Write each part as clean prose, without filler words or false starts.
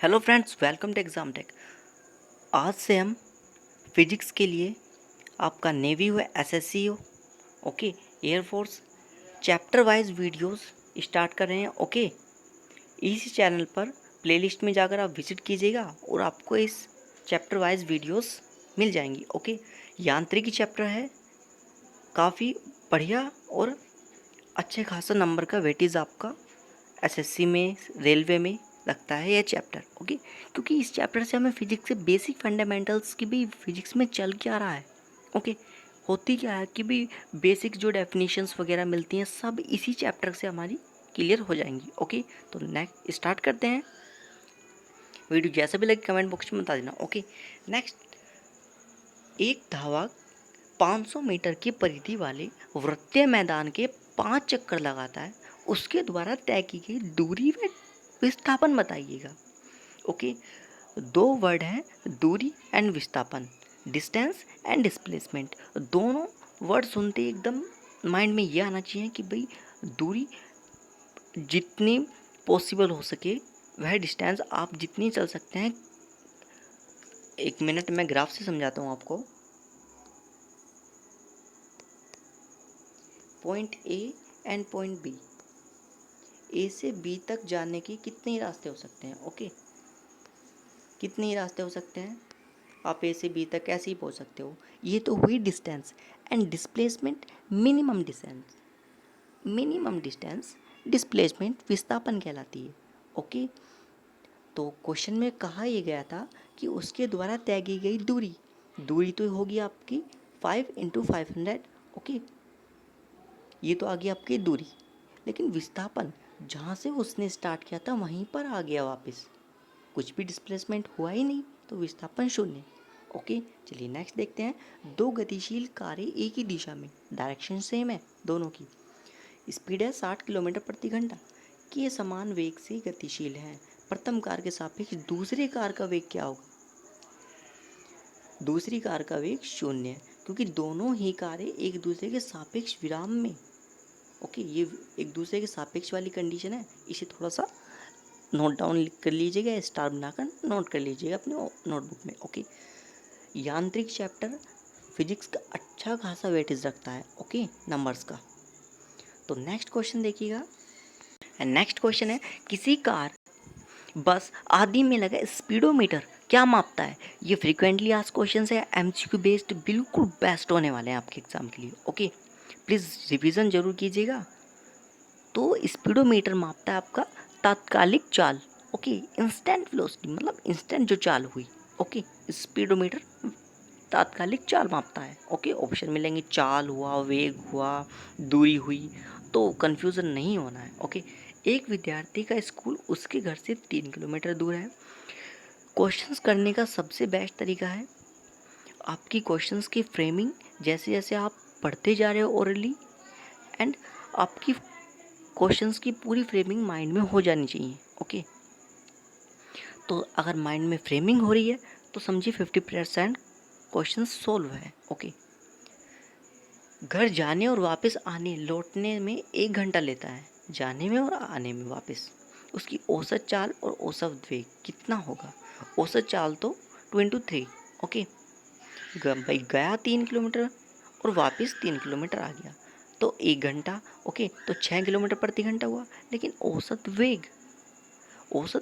Hello friends, welcome to Exam Tech. आज से हम फिजिक्स के लिए आपका नेवी हो, एसएससी हो, okay, air force, chapter wise videos start कर रहे हैं। ओके, इसी चैनल पर प्लेलिस्ट में जाकर आप विजिट कीजिएगा और आपको इस चैप्टर वाइज वीडियोस मिल जाएंगी। ओके, यांत्रिकी चैप्टर है, काफ़ी बढ़िया और अच्छे खासा नंबर का वेटेज आपका एसएससी में, रेलवे में लगता है यह चैप्टर। ओके, क्योंकि इस चैप्टर से हमें फिजिक्स से बेसिक फंडामेंटल्स की भी, फिजिक्स में चल क्या रहा है, ओके, होती क्या है कि भी बेसिक जो डेफिनेशंस वगैरह मिलती हैं सब इसी चैप्टर से हमारी क्लियर हो जाएंगी। ओके, तो नेक्स्ट स्टार्ट करते हैं। वीडियो जैसा भी लगे कमेंट बॉक्स में बता देना। ओके, नेक्स्ट, एक धावक 500 मीटर की परिधि वाले वृत्तीय मैदान के 5 चक्कर लगाता है, उसके द्वारा तय की गई दूरी व विस्थापन बताइएगा। ओके, दो वर्ड हैं, दूरी एंड विस्थापन, डिस्टेंस एंड डिस्प्लेसमेंट। दोनों वर्ड सुनते ही एकदम माइंड में ये आना चाहिए कि भाई दूरी जितनी पॉसिबल हो सके, वह डिस्टेंस आप जितनी चल सकते हैं। एक मिनट मैं ग्राफ से समझाता हूँ आपको। Point A and point B, A से बी तक जाने के कितने रास्ते हो सकते हैं। ओके, कितने ही रास्ते हो सकते हैं, आप ए से बी तक कैसे ही पहुंच सकते हो। ये तो हुई distance and displacement, minimum distance. Minimum distance displacement विस्थापन कहलाती है। ओके, तो क्वेश्चन में कहा यह गया था कि उसके द्वारा तय की गई दूरी, दूरी तो होगी आपकी 5 × 500। ओके, ये तो आ गई आपकी दूरी, लेकिन विस्थापन जहाँ से उसने स्टार्ट किया था वहीं पर आ गया वापस, कुछ भी डिस्प्लेसमेंट हुआ ही नहीं, तो विस्थापन शून्य। ओके, चलिए नेक्स्ट देखते हैं। दो गतिशील कारें एक ही दिशा में, डायरेक्शन सेम है दोनों की, स्पीड है 60 किलोमीटर प्रति घंटा, कि ये समान वेग से गतिशील हैं। प्रथम कार के सापेक्ष दूसरी कार का वेग क्या होगा। दूसरी कार का वेग शून्य है, क्योंकि दोनों ही कारें एक दूसरे के सापेक्ष विराम में, ओके, ये एक दूसरे के सापेक्ष वाली कंडीशन है। इसे थोड़ा सा नोट डाउन कर लीजिएगा, स्टार बनाकर नोट कर लीजिएगा अपने नोटबुक में। ओके, यांत्रिक चैप्टर फिजिक्स का अच्छा खासा वेटेज रखता है, ओके, नंबर्स का। तो नेक्स्ट क्वेश्चन देखिएगा। नेक्स्ट क्वेश्चन है, किसी कार, बस आदि में लगा स्पीडोमीटर क्या मापता है। ये फ्रीक्वेंटली आस्क्ड क्वेश्चन है, एमसीक्यू बेस्ड, बिल्कुल बेस्ट होने वाले हैं आपके एग्जाम के लिए। ओके, प्लीज़ रिवीजन जरूर कीजिएगा। तो स्पीडोमीटर मापता है आपका तात्कालिक चाल। ओके, इंस्टेंट वेलोसिटी मतलब इंस्टेंट जो चाल हुई। ओके, स्पीडोमीटर तात्कालिक चाल मापता है। ओके, ऑप्शन मिलेंगे, चाल हुआ, वेग हुआ, दूरी हुई, तो कंफ्यूजन नहीं होना है। ओके, एक विद्यार्थी का स्कूल उसके घर से 3 किलोमीटर दूर है। क्वेश्चंस करने का सबसे बेस्ट तरीका है आपकी क्वेश्चंस की फ्रेमिंग, जैसे जैसे आप पढ़ते जा रहे हो ओरली, एंड आपकी क्वेश्चंस की पूरी फ्रेमिंग माइंड में हो जानी चाहिए। ओके, तो अगर माइंड में फ्रेमिंग हो रही है तो समझिए 50% क्वेश्चन सोल्व है। ओके, घर जाने और वापस आने लौटने में 1 घंटा लेता है, जाने में और आने में वापस। उसकी औसत चाल और औसत वेग कितना होगा। औसत चाल तो 2 × 3। ओके, भाई गया 3 किलोमीटर और वापस 3 किलोमीटर आ गया, तो 1 घंटा। ओके, तो 6 किलोमीटर प्रति घंटा हुआ, लेकिन औसत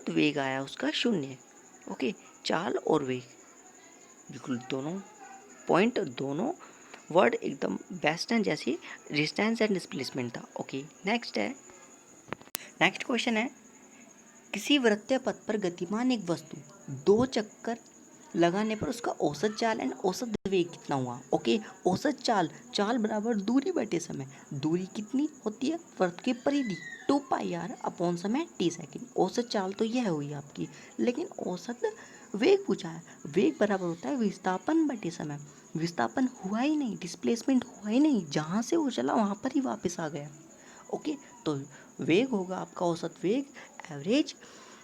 वेग आया उसका शून्य। ओके, चाल और वेग बिल्कुल दोनों पॉइंट, दोनों वर्ड एकदम बेस्ट हैं, जैसे डिस्टेंस एंड डिस्प्लेसमेंट था। ओके, नेक्स्ट क्वेश्चन है, किसी वृत्तीय पथ पर गतिमान एक वस्तु 2 चक्कर लगाने पर उसका औसत चाल एंड औसत वेग कितना हुआ। ओके, औसत चाल, चाल बराबर दूरी बटे समय, दूरी कितनी होती है वृत्त की परिधि 2πr/समय t सेकेंड। औसत चाल तो यह हुई आपकी, लेकिन औसत वेग पूछा है। वेग बराबर होता है विस्थापन बटे समय, विस्थापन हुआ ही नहीं, डिस्प्लेसमेंट हुआ ही नहीं, जहाँ से वो चला वहाँ पर ही वापस आ गया। ओके, तो वेग होगा आपका औसत वेग, एवरेज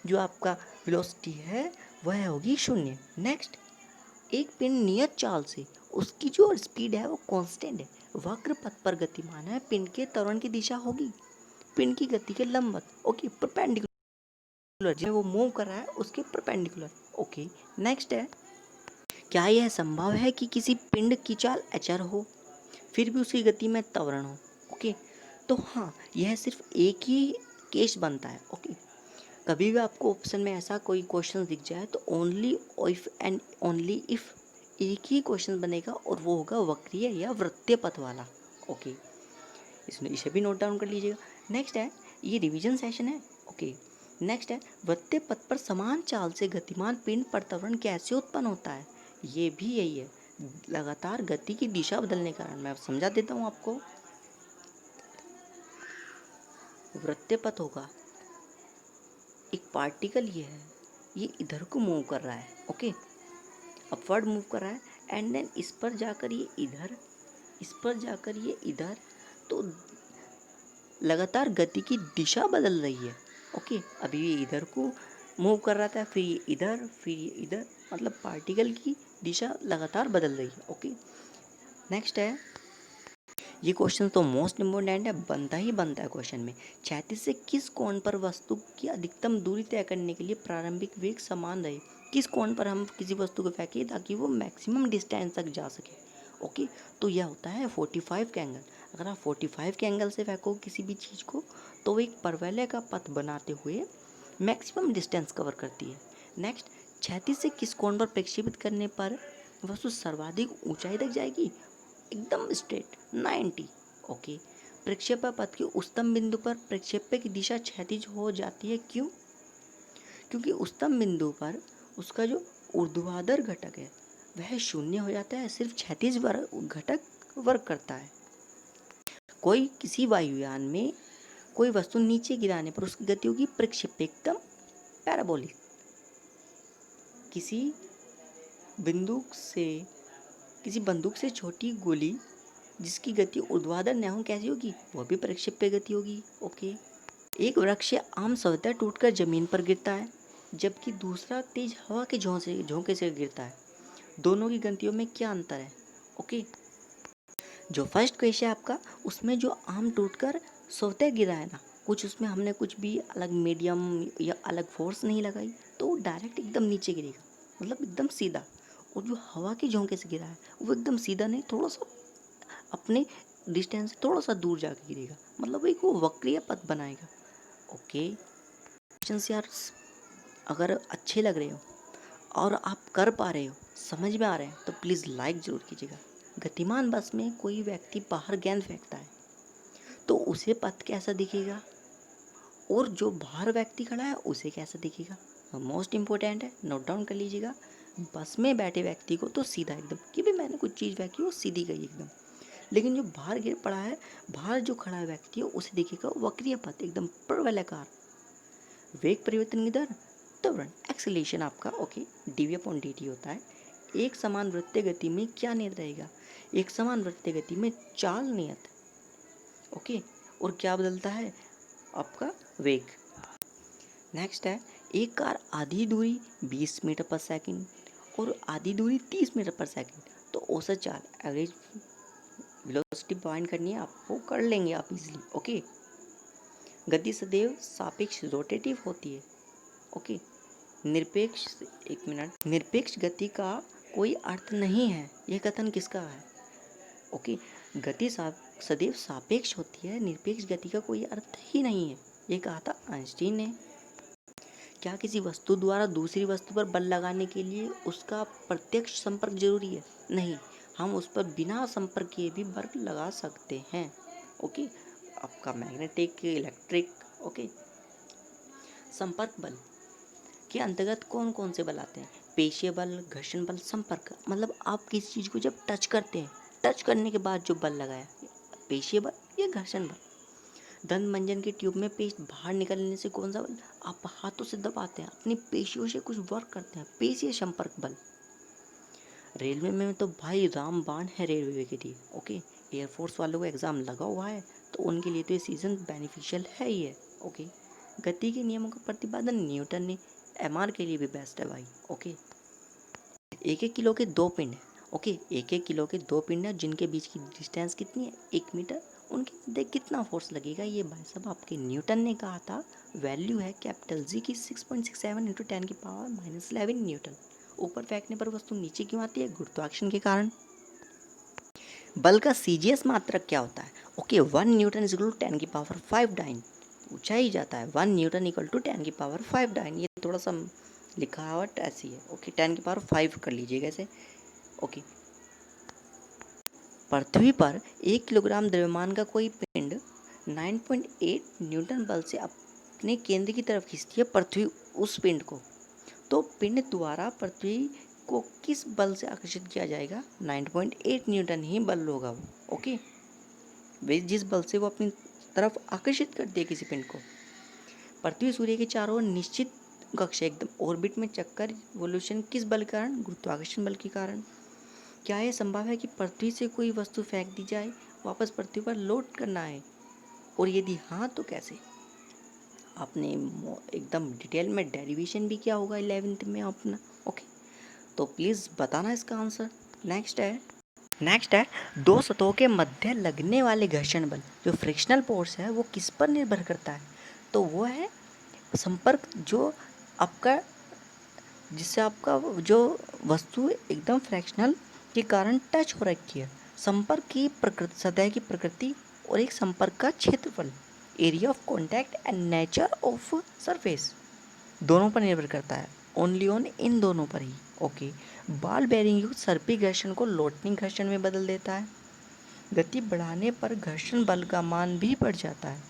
जो आपका वेलोसिटी है वह होगी शून्य। नेक्स्ट, एक पिंड नियत चाल से, उसकी जो स्पीड है वो कांस्टेंट है, वक्र पथ पर गतिमान है, पिंड के त्वरण की दिशा होगी पिंड की गति के लंबवत। Okay, perpendicular. जिसमें वो मूव कर रहा है उसके परपेंडिकुलर। ओके, नेक्स्ट है, क्या यह संभव है कि किसी पिंड की चाल अचर हो फिर भी उसकी गति में त्वरण हो? ओके, तो हाँ, यह सिर्फ एक ही केस बनता है। ओके, कभी भी आपको ऑप्शन में ऐसा कोई क्वेश्चन दिख जाए तो only if and only if एक ही क्वेश्चन बनेगा और वो होगा वक्रीय या वृत्तीय पथ वाला। ओके, इसमें इसे भी नोट डाउन कर लीजिएगा। नेक्स्ट है, ये रिवीजन सेशन है। ओके, नेक्स्ट है, वृत्तीय पथ पर समान चाल से गतिमान पिंड पर त्वरण कैसे उत्पन्न होता है? ये भी यही है, लगातार गति की दिशा बदलने के कारण। मैं समझा देता हूँ आपको। वृत्तीय पथ होगा, एक पार्टिकल ये है, ये इधर को मूव कर रहा है। ओके, अपवर्ड मूव कर रहा है एंड देन इस पर जाकर ये इधर, इस पर जाकर ये इधर, तो लगातार गति की दिशा बदल रही है। ओके, अभी ये इधर को मूव कर रहा था, फिर ये इधर, फिर ये इधर, मतलब पार्टिकल की दिशा लगातार बदल रही है। ओके, नेक्स्ट है, ये क्वेश्चन तो मोस्ट इम्पोर्टेंट है, बनता ही बनता है क्वेश्चन में। क्षैतिज से किस कोण पर वस्तु की अधिकतम दूरी तय करने के लिए प्रारंभिक वेग समान रहे? किस कोण पर हम किसी वस्तु को फेंकें ताकि वो मैक्सिमम डिस्टेंस तक जा सके? ओके, तो यह होता है 45 का एंगल। अगर आप 45 के एंगल से फेंको किसी भी चीज़ को तो वो एक परवलय का पथ बनाते हुए मैक्सिमम डिस्टेंस कवर करती है। नेक्स्ट, क्षैतिज से किस कोण पर प्रक्षेपित करने पर वस्तु सर्वाधिक ऊंचाई तक जाएगी? एकदम स्ट्रेट 90। ओके, प्रक्षेपण पथ के उच्चतम बिंदु पर प्रक्षेप्य की दिशा क्षैतिज हो जाती है। क्यों? क्योंकि उच्चतम बिंदु पर उसका जो ऊर्ध्वाधर घटक है वह शून्य हो जाता है, सिर्फ क्षैतिज घटक वर्क करता है। कोई किसी वायुयान में कोई वस्तु नीचे गिराने पर उसकी गति होगी प्रक्षेप्य, एकदम पैराबोलिक। किसी बंदूक से छोटी गोली जिसकी गति ऊर्ध्वाधर न हो कैसी होगी? वह भी प्रक्षेप्य गति होगी। ओके, एक वृक्ष या आम स्वतः टूटकर जमीन पर गिरता है जबकि दूसरा तेज हवा के झोंके से गिरता है। दोनों की गतियों में क्या अंतर है? ओके, जो फर्स्ट क्वेश्चन है आपका, उसमें जो आम टूटकर स्वतः गिरा है ना, कुछ उसमें हमने कुछ भी अलग मीडियम या अलग फोर्स नहीं लगाई, तो डायरेक्ट एकदम नीचे गिरेगा, मतलब एकदम सीधा। और जो हवा के झोंके से गिरा है वो एकदम सीधा नहीं, थोड़ा सा अपने डिस्टेंस से थोड़ा सा दूर जाके गिरेगा, मतलब एक वो वक्रीय पथ बनाएगा। ओके, क्वेश्चंस यार अगर अच्छे लग रहे हो और आप कर पा रहे हो, समझ में आ रहे हैं, तो प्लीज़ लाइक ज़रूर कीजिएगा। गतिमान बस में कोई व्यक्ति बाहर गेंद फेंकता है तो उसे पथ कैसा दिखेगा और जो बाहर व्यक्ति खड़ा है उसे कैसा दिखेगा? मोस्ट इम्पोर्टेंट है, नोट डाउन कर लीजिएगा। बस में बैठे व्यक्ति को तो सीधा एकदम, कि भी मैंने कुछ चीज़ फेंकी वो सीधी गई एकदम, लेकिन जो बाहर गिर पड़ा है, बाहर जो खड़ा है व्यक्ति है उसे दिखेगा वक्रीय पथ, एकदम परवलयाकार। वेग परिवर्तन की दर, त्वरण, एक्सीलरेशन आपका ओके dv/dt होता है। एक समान वृत्तीय गति में क्या नियत रहेगा? एक समान वृत्तीय गति में चाल नियत। ओके, और क्या बदलता है? आपका वेग। नेक्स्ट है, एक कार आधी दूरी 20 मीटर पर सेकंड और आधी दूरी 30 मीटर पर सेकंड, तो औसत चाल एवरेज वेलोसिटी फाइंड करनी है आपको, कर लेंगे आप इजीली। ओके, गति सदैव सापेक्ष रोटेटिव होती है। ओके, निरपेक्ष, एक मिनट, निरपेक्ष गति का कोई अर्थ नहीं है, यह कथन किसका है? ओके, गति सदैव सापेक्ष होती है, निरपेक्ष गति का कोई अर्थ ही नहीं है, ये कहा था आइंस्टीन ने। क्या किसी वस्तु द्वारा दूसरी वस्तु पर बल लगाने के लिए उसका प्रत्यक्ष संपर्क जरूरी है? नहीं, हम उस पर बिना संपर्क किए भी बल लगा सकते हैं। ओके, आपका मैग्नेटिक, इलेक्ट्रिक। ओके, संपर्क बल के अंतर्गत कौन कौन से बल आते हैं? पेशीय बल, घर्षण बल, संपर्क, मतलब आप किसी चीज़ को जब टच करते हैं, टच करने के बाद जो बल लगाया, पेशीय बल या घर्षण बल। दंत मंजन के ट्यूब में पेस्ट बाहर निकलने से कौन सा बल? आप हाथों से दबाते हैं, अपनी पेशियों से कुछ वर्क करते हैं, पेशीय संपर्क बल। रेलवे में तो भाई रामबाण है रेलवे के लिए। ओके, एयरफोर्स वालों को एग्ज़ाम लगा हुआ है तो उनके लिए तो ये सीज़न बेनिफिशियल है ही है। ओके, गति के नियमों का प्रतिपादन न्यूटन ने, एमआर के लिए भी बेस्ट है भाई। ओके, 1-1 किलो के 2 पिंड है। ओके, 1-1 किलो के 2 पिंड है जिनके बीच की डिस्टेंस कितनी है? 1 मीटर उनके मध्य कितना फोर्स लगेगा, ये भाई साहब आपके न्यूटन ने कहा था। वैल्यू है कैपिटल जी की 6.67 इंटू 10⁻⁻11 न्यूटन। ऊपर फेंकने पर वस्तु नीचे क्यों आती है? गुरुत्वाकर्षण के कारण। बल का सीजीएस मात्रक क्या होता है? Okay, 1 newton is equal to 10⁵ dyne. पूछा ही जाता है 1 न्यूटन इक्वल टू 10⁵ डाइन। ये थोड़ा सा लिखावट ऐसी है। ओके, 10⁵ कर लीजिएगा ऐसे। ओके, पृथ्वी पर 1 किलोग्राम द्रव्यमान का कोई पिंड 9.8 न्यूटन बल से अपने केंद्र की तरफ खींचती है पृथ्वी उस पिंड को। तो पिंड द्वारा पृथ्वी को किस बल से आकर्षित किया जाएगा? 9.8 न्यूटन ही बल होगा वो। ओके, वे जिस बल से वो अपनी तरफ आकर्षित कर दिए किसी पिंड को। पृथ्वी सूर्य के चारों ओर निश्चित कक्षा एकदम ऑर्बिट में चक्कर रिवॉल्यूशन किस बल के कारण? गुरुत्वाकर्षण बल के कारण। क्या यह संभव है कि पृथ्वी से कोई वस्तु फेंक दी जाए, वापस पृथ्वी पर लौट करना है? और यदि हाँ तो कैसे? आपने एकदम डिटेल में डेरिवेशन भी किया होगा 11th में अपना। ओके, तो प्लीज़ बताना इसका आंसर। नेक्स्ट है दो सतहों के मध्य लगने वाले घर्षण बल, जो फ्रिक्शनल फोर्स है, वो किस पर निर्भर करता है? तो वो है संपर्क, जो आपका जिससे आपका जो वस्तु एकदम फ्रैक्शनल के कारण टच हो रखी है। संपर्क की प्रकृति, सतह की प्रकृति और एक संपर्क का क्षेत्रफल, area of contact and nature of surface, दोनों पर निर्भर करता है। ओनली ऑन इन दोनों पर ही। ओके, बॉल बेयरिंग युक्त सर्पी घर्षण को लोटनिंग घर्षण में बदल देता है। गति बढ़ाने पर घर्षण बल का मान भी बढ़ जाता है।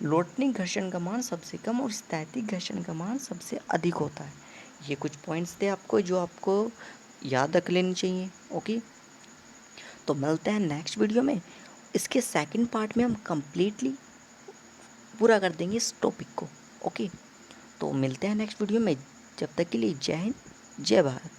लोटनिंग घर्षण का मान सबसे कम और स्थैतिक घर्षण का मान सबसे अधिक होता है। ये कुछ पॉइंट्स थे आपको जो आपको याद रख लेनी चाहिए। ओके, तो मिलते हैं नेक्स्ट वीडियो में। इसके सेकंड पार्ट में हम कंप्लीटली पूरा कर देंगे इस टॉपिक को। ओके, तो मिलते हैं नेक्स्ट वीडियो में। जब तक के लिए जय हिंद, जय भारत।